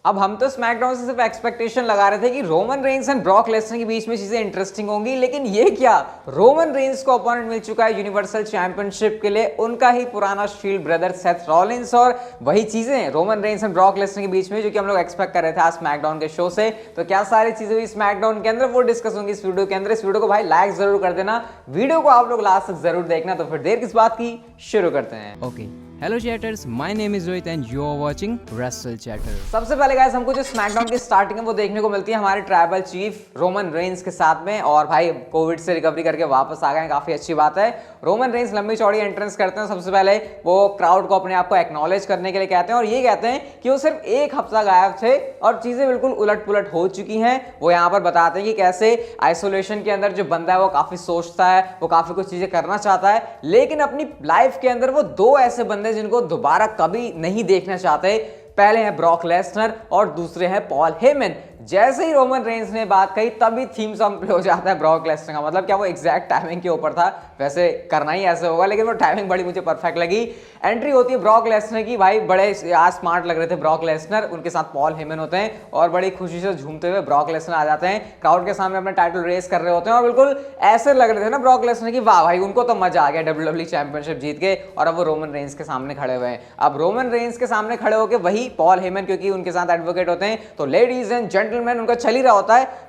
अब हम तो स्मैकडाउन से सिर्फ एक्सपेक्टेशन लगा रहे थे कि Roman Reigns and Brock Lesnar के बीच में चीजें इंटरेस्टिंग होंगी, लेकिन ये क्या, रोमन रेंस को अपोनेंट मिल चुका है यूनिवर्सल चैंपियनशिप के लिए उनका ही पुराना शील्ड ब्रदर सेथ रॉलिंस, और वही चीजें Roman Reigns and Brock Lesnar के बीच में जो कि हम लोग एक्सपेक्ट कर रहे थे आज स्मैकडाउन के शो से। तो क्या सारी चीजें हुई स्मैकडाउन के अंदर वो डिस्कस होंगी इस वीडियो के अंदर। इस वीडियो को भाई लाइक जरूर कर देना, वीडियो को आप लोग लास्ट तक जरूर देखना। तो फिर देर किस बात की, शुरू करते हैं। Okay, hello chatters, my name is Rohit and you are watching wrestle chatter. सबसे पहले गाइस हमको जो स्मैकडाउन की स्टार्टिंग है वो देखने को मिलती है हमारे ट्राइबल चीफ रोमन रेंस के साथ में, और भाई कोविड से रिकवरी करके वापस आ गए हैं, काफी अच्छी बात है। रोमन रेंस लंबी चौड़ी एंट्रेंस करते हैं, सबसे पहले वो क्राउड को अपने आप को एक्नॉलेज करने के लिए कहते हैं, और ये कहते हैं कि वो सिर्फ एक हफ्ता गायब थे और चीजें बिल्कुल उलट पुलट हो चुकी हैं। वो यहाँ पर बताते हैं कि कैसे आइसोलेशन के अंदर जो बंदा है वो काफी सोचता है, वो काफी कुछ चीजें करना चाहता है, लेकिन अपनी लाइफ के अंदर वो दो ऐसे बंदे जिनको दोबारा कभी नहीं देखना चाहते। पहले हैं ब्रॉक लेसनर और दूसरे हैं पॉल हेमन। जैसे ही रोमन रेंस ने बात कही तभी थीम सॉन्ग प्ले हो जाता है ब्रॉक लेसनर का। मतलब क्या वो एग्जैक्ट टाइमिंग के ऊपर था, वैसे करना ही ऐसे होगा, लेकिन वो टाइमिंग बड़ी मुझे परफेक्ट लगी। एंट्री होती है ब्रॉक लेसनर की, भाई बड़े आज स्मार्ट लग रहे थे ब्रॉक लेसनर, उनके साथ पॉल हेमन होते हैं और बड़ी खुशी से झूमते हुए ब्रॉक लेसनर आ जाते हैं, क्राउड के सामने अपना टाइटल रेस कर रहे होते हैं, और बिल्कुल ऐसे लग रहे थे ना ब्रॉक लेसनर की वाह भाई उनको तो मजा आ गया डब्ल्यूडब्ल्यूई चैंपियनशिप जीत के, और अब वो रोमन रेंस के सामने खड़े हुए हैं। अब रोमन रेंस के सामने खड़े होकर वही पॉल हेमन, क्योंकि उनके साथ एडवोकेट होते हैं, तो लेडीज एंड जेंटलमैन उनका चल ही रहा होता है।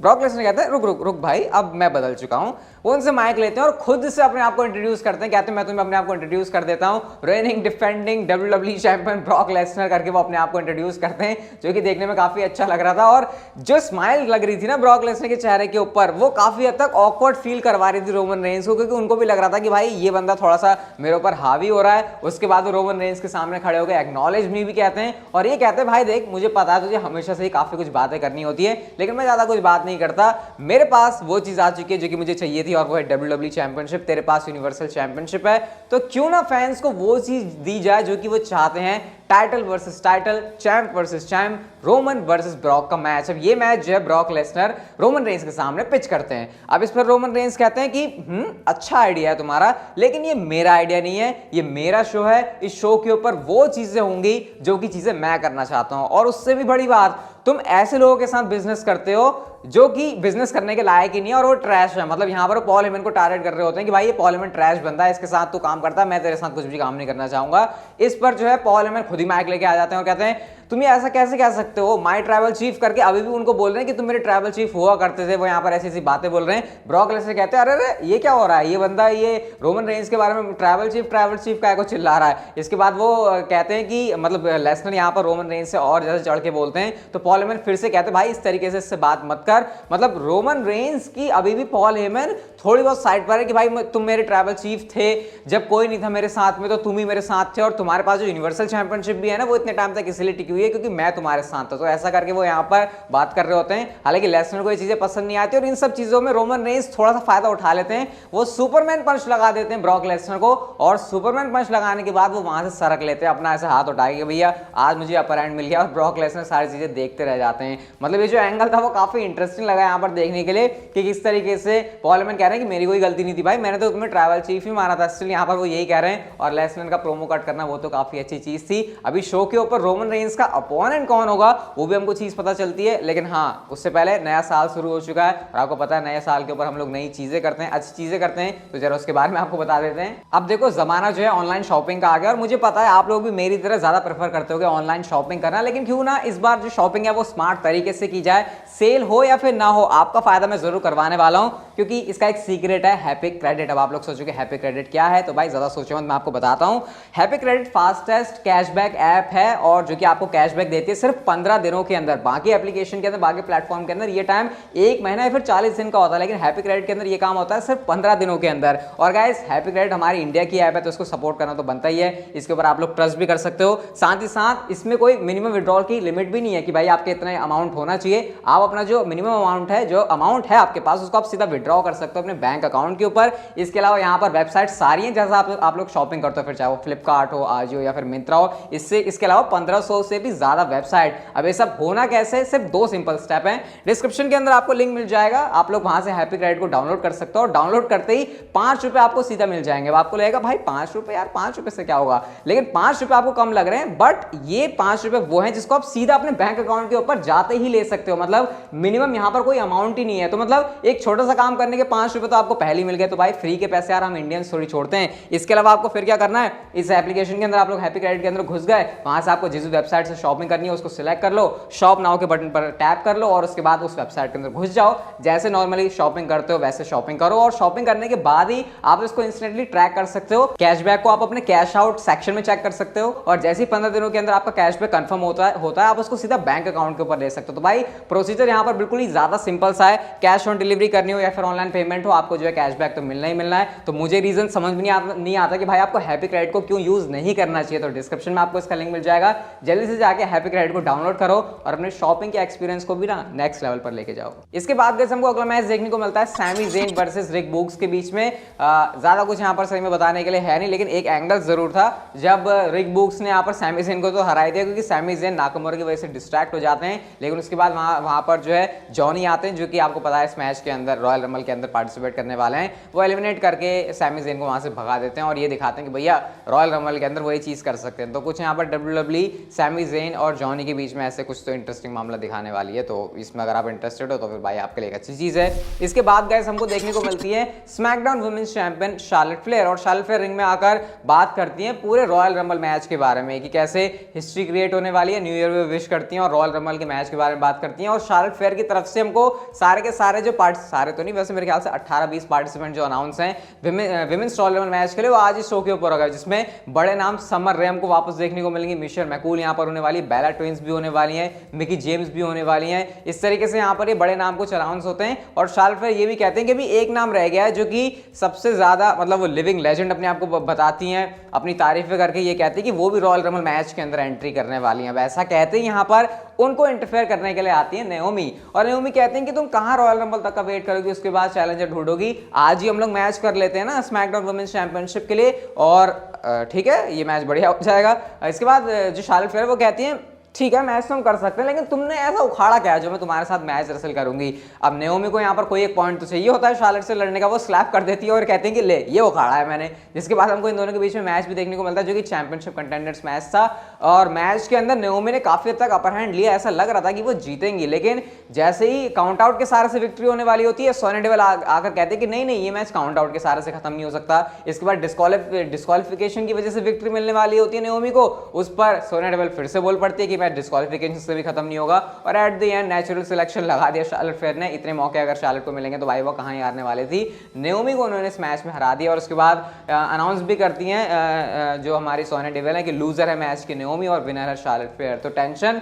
ब्रॉक लेसनर कहते हैं रुक रुक रुक भाई, अब मैं बदल चुका हूं। वो उनसे माइक लेते हैं और खुद से अपने आप को इंट्रोड्यूस करते हैं, कहते हैं मैं तुम्हें अपने आप को इंट्रोड्यूस कर देता हूं, raining defending WWE champion Brock Lesnar करके वो अपने आप को इंट्रोड्यूस करते हैं, जो कि देखने में काफी अच्छा लग रहा था। और जो स्माइल लग रही थी ना ब्रॉक लेसनर के चेहरे के ऊपर, वो काफी हद तक ऑकवर्ड फील करवा रही थी रोमन रेंस को, क्योंकि उनको भी लग रहा था कि भाई ये बंदा थोड़ा सा मेरे ऊपर हावी हो रहा है। उसके बाद वो रोमन रेंस के सामने खड़े होकर एक्नॉलेज मी भी कहते हैं, और ये कहते हैं भाई देख मुझे पता है तुझे हमेशा से ही काफी कुछ बातें करनी होती है, लेकिन मैं ज्यादा कुछ बात नहीं करता, मेरे पास वो चीज आ चुकी है जो कि मुझे चाहिए थी, और वो है डब्ल्यूडब्ल्यूई चैंपियनशिप। तेरे पास यूनिवर्सल चैंपियनशिप है, तो क्यों ना फैंस को वो चीज दी जाए जो कि वो चाहते हैं, title versus title, champ versus champ, Roman versus Brock का मैच। अब ये मैच जो है ब्रॉक लेसनर रोमन रेंस के सामने पिच करते हैं। अब इस पर रोमन रेंस कहते हैं कि अच्छा आइडिया है तुम्हारा, लेकिन ये मेरा आइडिया नहीं है, ये मेरा शो है, इस शो के ऊपर वो चीजें होंगी जो कि चीजें मैं करना चाहता हूं, और उससे भी बड़ी बात, तुम ऐसे लोगों के साथ बिजनेस करते हो जो कि बिजनेस करने के लायक ही नहीं है, और वो ट्रैश है। मतलब यहाँ पर पॉल हेमन को टारगेट कर रहे होते हैं कि भाई ये पॉल हेमन ट्रैश बंदा है, इसके साथ तू काम करता है, मैं तेरे साथ कुछ भी काम नहीं करना चाहूंगा। इस पर जो है पॉल हेमन खुद ही माइक लेके आ जाते हैं और कहते हैं तुम ये ऐसा कैसे कह सकते हो, माय ट्राइबल चीफ करके अभी भी उनको बोल रहे हैं कि तुम मेरे ट्राइबल चीफ हुआ करते थे, वो यहाँ पर ऐसी ऐसी बातें बोल रहे हैं। ब्रॉक लेसनर कहते हैं अरे ये क्या हो रहा है, ये बंदा ये रोमन रेंस के बारे में ट्राइबल चीफ का को चिल्ला रहा है। इसके बाद वो कहते हैं कि मतलब लेसनर यहाँ पर रोमन रेंस से और जैसे चढ़ के बोलते हैं, तो पॉल हेमन फिर से कहते हैं भाई इस तरीके से इससे बात मत कर। मतलब रोमन रेंस की अभी भी पॉल हेमन थोड़ी बहुत साइड पर है कि भाई तुम मेरे ट्राइबल चीफ थे, जब कोई नहीं था मेरे साथ में तो तुम ही मेरे साथ थे, और तुम्हारे पास जो यूनिवर्सल चैंपियनशिप भी है ना वो इतने टाइम तक इसलिए टिकी हुई है क्योंकि मैं तुम्हारे साथ था। तो ऐसा करके वो यहाँ पर बात कर रहे होते हैं। हालांकि लेसनर को ये चीजें पसंद नहीं आती, और इन सब चीजों में रोमन रेंस थोड़ा सा फायदा उठा लेते हैं। वो सुपरमैन पंच लगा देते हैं ब्रॉक लेसनर को, और सुपरमैन पंच लगाने के बाद वो वहां से सरक लेते हैं अपना ऐसे हाथ उठा के भैया आज मुझे अपर हैंड मिल गया, और ब्रॉक लेसनर सारी चीजें देखते रह जाते हैं। मतलब ये जो एंगल था वो काफी इंटरेस्टिंग लगा यहाँ पर देखने के लिए कि किस तरीके से पॉल हेमन कह रहे हैं कि मेरी कोई गलती नहीं थी भाई, मैंने तो तुम्हें ट्राइबल चीफ ही माना था। स्टिल यहाँ पर वो यही कह रहे हैं, और लेसनर का प्रोमो कट करना वो तो काफी अच्छी चीज थी। अभी शो के ऊपर रोमन रेंस का अपोनेंट कौन होगा वो भी हमको चीज पता चलती है, लेकिन हाँ उससे पहले नया साल शुरू हो चुका है, और आपको पता है नए साल के ऊपर हम लोग नई चीजें करते हैं, अच्छी चीजें करते हैं, तो जरा उसके बारे में आपको बता देते हैं। अब देखो जमाना जो है ऑनलाइन शॉपिंग का आ गया, और मुझे पता है आप लोग भी मेरी तरह ज्यादा प्रेफर करते हो ऑनलाइन शॉपिंग करना, लेकिन क्यों ना इस बार जो शॉपिंग है वो स्मार्ट तरीके से की जाए, सेल हो या फिर ना हो आपका फायदा मैं जरूर करवाने वाला हूं, क्योंकि इसका एक सीक्रेट है हैप्पी क्रेडिट। अब आप लोग सोचोगे हैप्पी क्रेडिट क्या है, तो भाई ज्यादा सोचो मत, मैं आपको बताता हूं। Happy credit fastest cashback app है, और जो कि आपको कैशबैक देती है सिर्फ 15 दिनों के अंदर। बाकी एप्लीकेशन के अंदर, बाकी प्लेटफॉर्म के अंदर ये टाइम 1 महीना या फिर 40 दिन का होता है, लेकिन हैप्पी क्रेडिट के अंदर ये काम होता है सिर्फ 15 दिनों के अंदर। और गाइस हैप्पी क्रेडिट हमारी इंडिया की ऐप है, तो इसको सपोर्ट करना तो बनता ही है, इसके ऊपर आप लोग ट्रस्ट भी कर सकते हो। साथ ही साथ इसमें कोई मिनिमम विड्रॉल की लिमिट भी नहीं है कि भाई आपके इतना अमाउंट होना चाहिए। आप अपना जो मिनिमम अमाउंट है, जो अमाउंट है आपके पास, उसको आप सीधा विड्रॉ कर सकते हो अपने बैंक अकाउंट के ऊपर। इसके अलावा यहाँ पर वेबसाइट सारी हैं जैसा आप लोग शॉपिंग करते हो, फिर चाहे वो फ्लिपकार्ट हो, आजियो या फिर मिंत्रा हो। इसके अलावा 1500 से भी ज्यादा वेबसाइट। अब ये सब होना कैसे, सिर्फ 2 सिंपल स्टेप हैं। डिस्क्रिप्शन के अंदर आपको लिंक मिल जाएगा, आप लोग वहां से हैप्पी क्रेडिट को डाउनलोड कर सकते हो, और डाउनलोड करते ही 5 रुपए आपको सीधा मिल जाएंगे। अब आपको लगेगा भाई 5 रुपए, यार 5 रुपए से क्या होगा, लेकिन 5 रुपए आपको कम लग रहे हैं, बट ये 5 रुपए वो हैं जिसको आप सीधा अपने बैंक अकाउंट के ऊपर जाते ही ले सकते हो। मतलब मिनिमम यहां पर कोई अमाउंट ही नहीं है। तो मतलब एक छोटा सा काम करने के 5 रुपए तो आपको पहले ही मिल गए। तो भाई फ्री के पैसे यार हम इंडियंस थोड़ी छोड़ते हैं। इसके अलावा आपको फिर क्या करना है, इस एप्लीकेशन के अंदर आप लोग हैप्पी क्रेडिट के अंदर घुस गए, वहां से आपको जिस वेबसाइट से शॉपिंग करनी है उसको सिलेक्ट कर लो, शॉप नाउ के बटन पर टैप कर लो, और उसके बाद उस वेबसाइट के अंदर घुस जाओ। जैसे नॉर्मली शॉपिंग करते हो वैसे शॉपिंग करो, और शॉपिंग करने के बाद ही आप इसको इंस्टेंटली ट्रैक कर सकते हो। कैशबैक को आप अपने कैश आउट सेक्शन में चेक कर सकते हो, और जैसे ही 15 दिनों के अंदर आपका कैशबैक कंफर्म होता है आप उसको सीधा बैंक अकाउंट के ऊपर ले सकते हो। तो भाई प्रोसीजर यहाँ पर बिल्कुल ही ज्यादा सिंपल सा है। कैश ऑन डिलीवरी करनी हो या फिर ऑनलाइन पेमेंट हो, आपको जो है कैशबैक तो मिलना ही मिलना है। तो मुझे रीजन समझ में नहीं आता कि भाई आपको हैप्पी क्रेडिट को क्यों यूज नहीं करना चाहिए। तो डिस्क्रिप्शन में आपको इसका लिंक मिल जाएगा, जल्दी से जाके हैप्पी क्रेडिट को डाउनलोड करो और अपने शॉपिंग के एक्सपीरियंस को भी ना नेक्स्ट लेवल पर लेके जाओ। इसके बाद गाइस हमको अगला मैच देखने को मिलता है सैमी ज़ेन वर्सेस रिक बुक्स के बीच में। ज्यादा कुछ यहाँ पर सही में बताने के लिए है नहीं, लेकिन एक एंगल जरूर था जब रिक बुक्स ने यहाँ पर सैमी ज़ेन को तो हरा दिया, क्योंकि सैमी ज़ेन नाकामुरा की वजह से डिस्ट्रैक्ट हो जाते हैं। लेकिन उसके बाद वहां पर जो है जॉनी आते हैं, जो कि आपको पता है इस मैच के अंदर रॉयल रंबल के अंदर पार्टिसिपेट करने वाले हैं। वो एलिमिनेट करके सैमी ज़ेन को वहां से भगा देते हैं और ये दिखाते हैं कि भैया रॉयल रंबल के अंदर वही चीज कर सकते हैं। तो कुछ यहाँ पर WWE सैमी ज़ेन और जॉनी के बीच में ऐसे कुछ तो इंटरेस्टिंग मामला दिखाने वाली है। तो इसमें अगर आप इंटरेस्टेड हो तो फिर भाई आपके लिए एक अच्छी चीज है। इसके बाद गाइस हमको देखने को मिलती है SmackDown women's champion Charlotte Flair, और शार्लेट फ्लेयर रिंग में आकर बात करती है पूरे रॉयल रंबल मैच के बारे में कि कैसे हिस्ट्री क्रिएट होने वाली है। न्यू ईयर में विश करती हैं और रॉयल रंबल के मैच के बारे में बात करती हैं। और शार्लेट फ्लेयर की तरफ से हमको सारे के सारे जो सारे तो नहीं, वैसे मेरे ख्याल से 18-20 पार्टिसिपेंट जो अनाउंस हैं विमेंस रॉयल रंबल मैच के लिए, वो आज इस शो के ऊपर होगा, जिसमें बड़े नाम समर रेम को वापस देखने को मिलेंगे, मिशेल मैकूल यहाँ पर होने वाली, बेला ट्विंस भी होने वाली हैं, मिकी जेम्स भी होने वाली हैं। इस तरीके से यहाँ पर ये बड़े नाम कुछ अनाउंस होते हैं। और शार्लेट फ्लेयर ये भी कहते हैं कि भी एक नाम रह गया है जो कि सबसे ज्यादा मतलब वो लिविंग लेजेंड अपने आप को बताती हैं, अपनी तारीफें करके ये कहते हैं कि वो भी रॉयल रंबल मैच के अंदर एंट्री करने वाली हैं। वैसा कहते हैं यहाँ पर उनको इंटरफेयर करने के लिए आती है नाओमी, और नाओमी कहते हैं कि तुम कहां रॉयल रंबल तक का वेट करोगी, उसके बाद चैलेंजर ढूंढोगी, आज ही हम लोग मैच कर लेते हैं ना स्मैकडाउन वुमेन्स चैंपियनशिप के लिए, और ठीक है ये मैच बढ़िया हो जाएगा। इसके बाद जो शार्लेट फ्लेयर वो कहती हैं ठीक है मैच तो हम कर सकते हैं, लेकिन तुमने ऐसा उखाड़ा क्या जो मैं तुम्हारे साथ मैच रसल करूंगी। अब नाओमी को यहाँ पर कोई एक पॉइंट तो चाहिए होता है शार्लेट से लड़ने का, वो स्लैप कर देती है और कहते हैं कि ले ये उखाड़ा है मैंने। जिसके बाद हमको इन दोनों के बीच में मैच भी देखने को मिलता है जो कि चैंपियनशिप कंटेंडर्स मैच था, और मैच के अंदर नाओमी ने काफी हद तक अपर हैंड लिया, ऐसा लग रहा था कि वो जीतेंगी। लेकिन जैसे ही काउंट आउट के सारे से विक्ट्री होने वाली होती है, सोनिया डेविल आकर कहते हैं कि नहीं नहीं ये मैच काउंट आउट के सारे से खत्म नहीं हो सकता। इसके बाद डिस्क्वालिफिकेशन की वजह से विक्ट्री मिलने वाली होती है नाओमी को, उस पर सोनिया डेविल फिर से बोल पड़ती है कि मैच डिस्क्वालिफिकेशन से भी खत्म नहीं होगा, और at the end natural selection लगा दिया शार्लेट फ्लेयर ने। इतने मौके अगर शार्लेट को मिलेंगे तो भाई वो कहां ही हारने वाली थी। नाओमी को उन्होंने इस मैच में हरा दिया, और उसके बाद अनाउंस भी करती हैं जो हमारी सोनिया डेविल है कि लूजर है मैच की नाओमी और विनर है शार्लेट फ्लेयर। तो टेंशन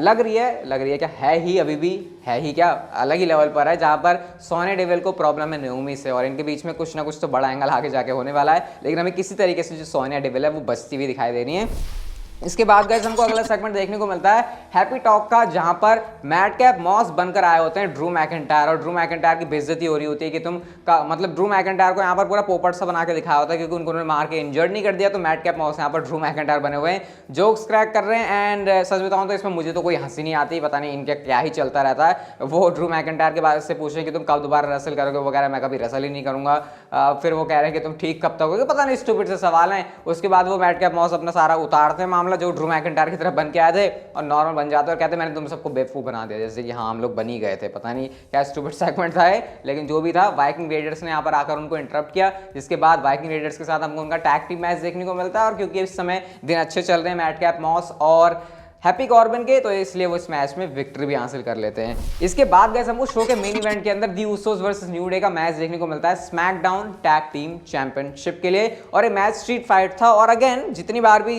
लग रही है क्या है ही, अभी भी है ही क्या, अलग ही लेवल पर है, जहां पर सोनिया डेविल को प्रॉब्लम है नाओमी से, और इनके बीच में कुछ ना कुछ तो बड़ा एंगल आगे जाके होने वाला है। लेकिन हमें किसी तरीके से जो सोनिया डेविल है वो बचती हुई दिखाई दे रही है। इसके बाद गाइस हमको अगला सेगमेंट देखने को मिलता है हैप्पी टॉक का, जहां पर मैडकैप मॉस बनकर आए होते हैं ड्रू मैकिंटायर, और ड्रू मैकिंटायर की बेइज्जती हो रही होती है कि तुम का मतलब ड्रू मैकिंटायर को यहाँ पर पूरा पोपट सा बना के दिखाया होता है, क्योंकि उनको उन्होंने मार के इंजर्ड नहीं कर दिया। तो मैडकैप मॉस यहाँ पर ड्रू मैकिंटायर बने हुए हैं, जोक्स क्रैक कर रहे हैं, एंड सच बताऊं तो इसमें मुझे तो कोई हंसी नहीं आती, पता नहीं इनके क्या ही चलता रहता है। वो ड्रू मैकिंटायर के बारे से पूछे कि तुम कब दोबारा रसल करोगे वगैरह, मैं कभी रसल ही नहीं करूंगा। फिर वो कह रहे हैं कि तुम ठीक कब तक होगे, पता नहीं स्टूपिड से सवाल है। उसके बाद वो मैडकैप मॉस अपना सारा उतारते हैं मामला जो ड्रू मैकिंटायर की तरफ बन के आए थे, और नॉर्मल बन जाते हैं और कहते हैं मैंने तुम सबको बेवकूफ बना दिया, जैसे कि हाँ हम लोग बन ही गए थे। पता नहीं क्या स्टूपिड सेगमेंट था, लेकिन जो भी था वाइकिंग रेडर्स ने यहाँ पर आकर उनको इंटरप्ट किया, जिसके बाद वाइकिंग रेडर्स के साथ हमको उनका टैग टीम मैच देखने को मिलता है। और क्योंकि इस समय दिन अच्छे चल रहे हैं मैडकैप मॉस और हैप्पी कॉर्बिन के, तो इसलिए वो इस मैच में विक्ट्री भी हासिल कर लेते हैं। इसके बाद गाइस हमको शो के मेन इवेंट के अंदर दी उसोस वर्सेस न्यू डे का मैच देखने को मिलता है स्मैकडाउन टैग टीम चैंपियनशिप के लिए, और ये मैच स्ट्रीट फाइट था। और अगेन जितनी बार भी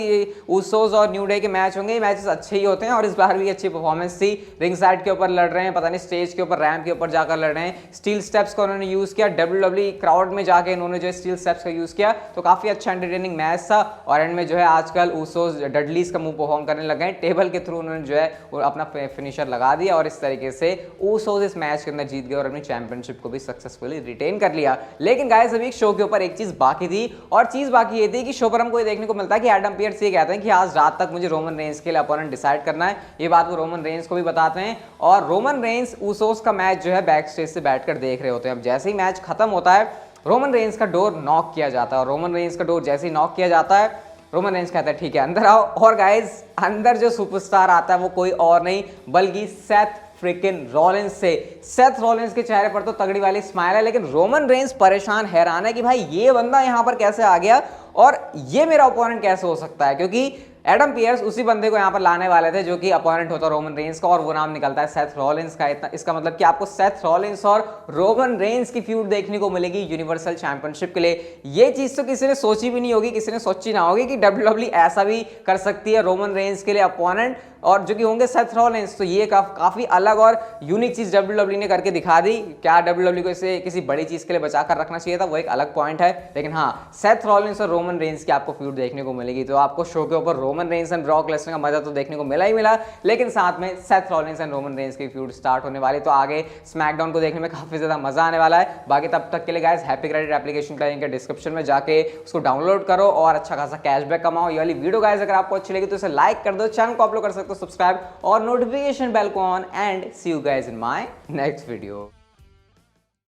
उसोस और न्यू डे के मैच होंगे, ये मैचेस अच्छे ही होते हैं, और इस बार भी अच्छी परफॉर्मेंस थी। रिंग साइड के ऊपर लड़ रहे हैं, पता नहीं स्टेज के ऊपर रैंप के ऊपर जाकर लड़ रहे हैं, स्टील स्टेप्स का उन्होंने यूज किया, WWE क्राउड में जाके इन्होंने जो स्टील स्टेप्स का यूज किया, तो काफी अच्छा एंटरटेनिंग मैच था। और एंड में जो है आजकल उसोस डडलीज का मुंह परफॉर्म करने लगे हैं, टेबल के थ्रू उन्होंने जो है वो अपना फिनिशर लगा दिया और इस तरीके से ऊसोस इस मैच के अंदर जीत गए और अपनी चैंपियनशिप को भी सक्सेसफुली रिटेन कर लिया। लेकिन गाइस अभी शो के ऊपर एक चीज बाकी थी और चीज बाकी ये थी कि शो पर हमको ये देखने को मिलता है कि एडम पियर्स ये कहते हैं कि आज रात तक मुझे रोमन रेंस के लिए अपोनेंट डिसाइड करना है। ये बात वो रोमन रेंस को भी बताते हैं और रोमन रेंस ऊसोस का मैच जो है बैक स्टेज से बैठकर देख रहे होते हैं। अब जैसे ही मैच खत्म होता है रोमन रेंस का डोर नॉक किया जाता है और रोमन रेंस का डोर जैसे ही नॉक किया जाता है रोमन रेंस कहता है ठीक है अंदर आओ। और गाइस अंदर जो सुपरस्टार आता है वो कोई और नहीं बल्कि सेथ फ्रिकिन रॉलिंस से। सेथ रॉलिंस के चेहरे पर तो तगड़ी वाली स्माइल है लेकिन रोमन रेंस परेशान हैरान है कि भाई ये बंदा यहां पर कैसे आ गया और ये मेरा ओपोनेंट कैसे हो सकता है, क्योंकि एडम पियर्स उसी बंदे को यहां पर लाने वाले थे जो कि अपोनेंट होता है रोमन रेंस का और वो नाम निकलता है सेथ रॉलिंस का। इतना इसका मतलब कि आपको सेथ रॉलिंस और रोमन रेंस की फ्यूड देखने को मिलेगी यूनिवर्सल चैंपियनशिप के लिए। ये चीज तो किसी ने सोची भी नहीं होगी, किसी ने सोची ना होगी कि डब्ल्यूडब्ल्यूई ऐसा भी कर सकती है रोमन रेंस के लिए अपोनेंट और जो कि होंगे सेथ रॉलिंस। तो ये काफी अलग और यूनिक चीज डब्ल्यूडब्ल्यूई ने करके दिखा दी। क्या डब्ल्यूडब्ल्यूई को इसे किसी बड़ी चीज के लिए बचाकर रखना चाहिए था, वो एक अलग पॉइंट है। लेकिन हाँ सेथ रॉलिंस और रोमन रेंस की आपको फ्यूड देखने को मिलेगी। तो आपको शो के ऊपर Roman Reigns and Brock Lesnar का मजा तो देखने को मिला ही मिला लेकिन साथ में Seth Rollins and Roman Reigns की फ्यूड स्टार्ट होने वाली। तो आगे स्मैकडाउन को देखने में काफी ज्यादा मजा आने वाला है। बाकी तब तक के लिए गाइस हैप्पी क्रेडिट एप्लीकेशन का लिंक है डिस्क्रिप्शन में, जाके उसको डाउनलोड करो और अच्छा खासा कैशबैक कमाओ। ये वाली वीडियो गाइस अगर आपको अच्छी लगी तो इसे लाइक कर दो, चैनल को आप लोग कर सकते हो सब्सक्राइब और नोटिफिकेशन बेल को on and see you guys in my next video.